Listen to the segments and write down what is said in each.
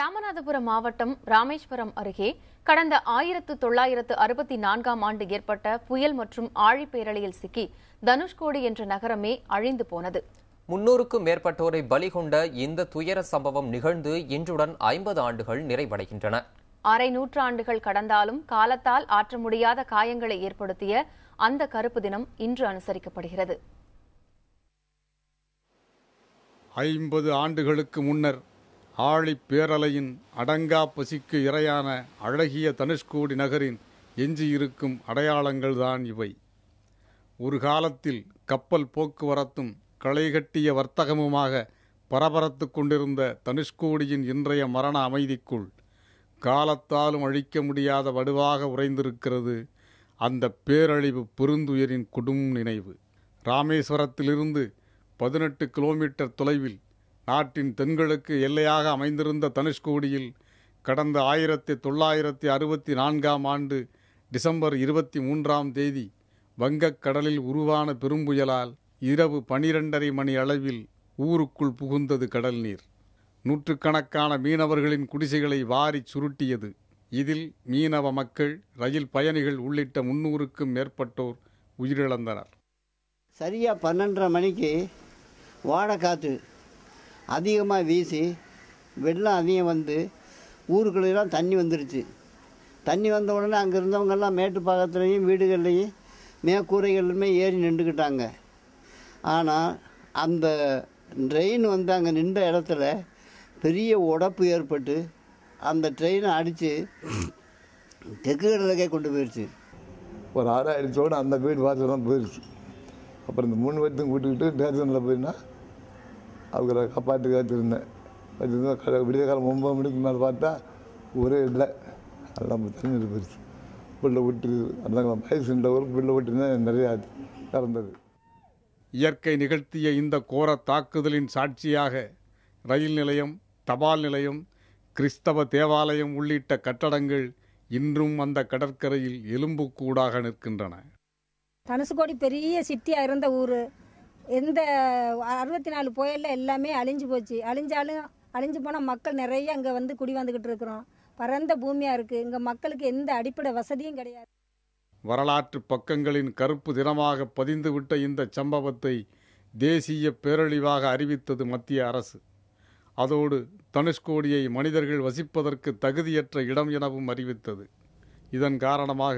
ராமநாதபுரம் மாவட்டம் ராமேஸ்வரம் அருகே கடந்த 1964ஆம் ஆண்டு ஏற்பட்ட புயல் மற்றும் ஆழிப்பேரலையில் சிக்கி தனுஷ்கோடி என்ற நகரமே அழிந்து போனது. 300க்கும் மேற்பட்டோரை பலி கொண்ட இந்த துயர சம்பவம் நிகழ்ந்து இன்றுடன் 50 ஆண்டுகள் நிறைவடைகின்றன. அரை நூற்றாண்டுகள் கடந்தாலும் காலத்தால் ஆற்ற முடியாத காயங்களை ஏற்படுத்திய அந்த கருப்பு தினம் இன்று அனுசரிக்கப்படுகிறது. 50 ஆண்டுகளுக்கு முன்னர் ஆழிப்பேரலையின் அடங்கா பசிக்கு இரையான அழகிய தனுஷ்கோடி நகரின் எஞ்சியிருக்கும் அடையாளங்கள்தான் இவை. ஒரு காலத்தில் கப்பல் போக்குவரத்தும் களைகட்டிய வர்த்தகமுமாக பரபரத்து கொண்டிருந்த தனுஷ்கோடியின் இன்றைய மரண அமைதிக்குள் காலத்தாலும் அழிக்க முடியாத வடுவாக உறைந்திருக்கிறது அந்த பேரழிவு பெருந்துயரின் கொடும் நினைவு. ராமேஸ்வரத்திலிருந்து 18 கிலோமீட்டர் தொலைவில் நாட்டின் தென்கிழக்கு எல்லையாக அமைந்திருந்த தனுஷ்கோடியில் கடந்த 1964ஆம் ஆண்டு டிசம்பர் 23ஆம் தேதி வங்கக்கடலில் உருவான பெரும்புயலால் இரவு 12:30 மணி அளவில் ஊருக்குள் புகுந்தது கடல் நீர். நூற்றுக்கணக்கான மீனவர்களின் குடிசைகளை வாரி சுருட்டியது. இதில் மீனவ மக்கள், ரயில் பயணிகள் உள்ளிட்ட 300க்கும் மேற்பட்டோர் உயிரிழந்தனர். சரியாக 12:30 மணிக்கு வாடைக்காற்று அதிகமாக வீசி வெள்ளம் அதிகம் வந்து ஊருக்குள்ளெல்லாம் தண்ணி வந்துருச்சு. தண்ணி வந்த உடனே அங்கே இருந்தவங்கெல்லாம் மேட்டுப்பாக்கத்துலேயும் வீடுகள்லேயும் மேற்கூரைகளுமே ஏறி நின்றுக்கிட்டாங்க. ஆனால் அந்த ட்ரெயின் வந்து அங்கே நின்ற இடத்துல பெரிய உடப்பு ஏற்பட்டு அந்த ட்ரெயினை அடித்து தெற்கு கடலுக்கே கொண்டு போயிடுச்சு. ஒரு 6 ஆயிடுச்சோடு அந்த வீடு வாசலாம் போயிடுச்சு. அப்புறம் இந்த 3 பேர்த்தையும் கூட்டிக்கிட்டு ஸ்டேஷனில் போயின்னா அவங்கள காப்பாற்றி காத்திருந்தேன். விடிய காலம் 9 மணிக்கு மேலே பார்த்தா ஒரே இல்லை, எல்லாம் தண்ணி போயிடுச்சு. பிள்ளை விட்டு அந்த வயசுன்றவர் பிள்ளை விட்டுனா நிறையா இறந்தது. இயற்கை நிகழ்த்திய இந்த கோர தாக்குதலின் சாட்சியாக ரயில் நிலையம், தபால் நிலையம், கிறிஸ்தவ தேவாலயம் உள்ளிட்ட கட்டடங்கள் இன்றும் அந்த கடற்கரையில் எலும்புக்கூடாக நிற்கின்றன. தனுஷ்கோடி பெரிய சிட்டியாக இருந்த ஊர். எந்த 64 புயலில் எல்லாமே அழிஞ்சு போச்சு. அழிஞ்சு போனால் மக்கள் நிறைய அங்கே வந்து குடி வந்துக்கிட்டு இருக்கிறோம். பரந்த பூமியாக இருக்குது. இங்கே மக்களுக்கு எந்த அடிப்படை வசதியும் கிடையாது. வரலாற்று பக்கங்களின் கருப்பு தினமாக பதிந்துவிட்ட இந்த சம்பவத்தை தேசிய பேரழிவாக அறிவித்தது மத்திய அரசு. அதோடு தனுஷ்கோடியை மனிதர்கள் வசிப்பதற்கு தகுதியற்ற இடம் எனவும் அறிவித்தது. இதன் காரணமாக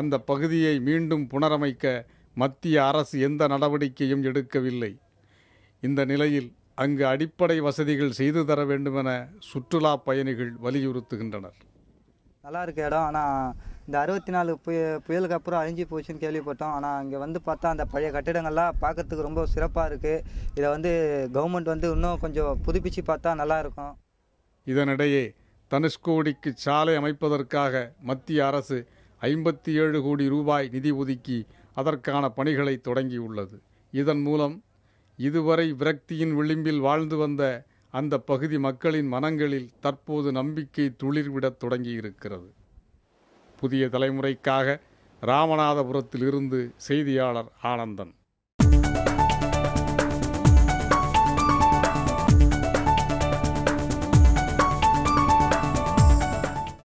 அந்த பகுதியை மீண்டும் புனரமைக்க மத்திய அரசு எந்த நடவடிக்கையும் எடுக்கவில்லை. இந்த நிலையில் அங்கு அடிப்படை வசதிகள் செய்து தர வேண்டுமென சுற்றுலா பயணிகள் வலியுறுத்துகின்றனர். நல்லா இருக்க இடம், ஆனால் இந்த 64 புயலுக்கு அப்புறம் அழிஞ்சு போச்சுன்னு கேள்விப்பட்டோம். ஆனால் இங்கே வந்து பார்த்தா அந்த பழைய கட்டிடங்கள்லாம் பார்க்கறதுக்கு ரொம்ப சிறப்பாக இருக்குது. இதை வந்து கவர்மெண்ட் வந்து இன்னும் கொஞ்சம் புதுப்பிச்சு பார்த்தா நல்லாயிருக்கும். இதனிடையே தனுஷ்கோடிக்கு சாலை அமைப்பதற்காக மத்திய அரசு 57 கோடி ரூபாய் நிதி ஒதுக்கி அதற்கான பணிகளை தொடங்கியுள்ளது. இதன் மூலம் இதுவரை விரக்தியின் விளிம்பில் வாழ்ந்து வந்த அந்த பகுதி மக்களின் மனங்களில் தற்போது நம்பிக்கை துளிர்விடத் தொடங்கியிருக்கிறது. புதிய தலைமுறைக்காக ராமநாதபுரத்திலிருந்து செய்தியாளர் ஆனந்தன்.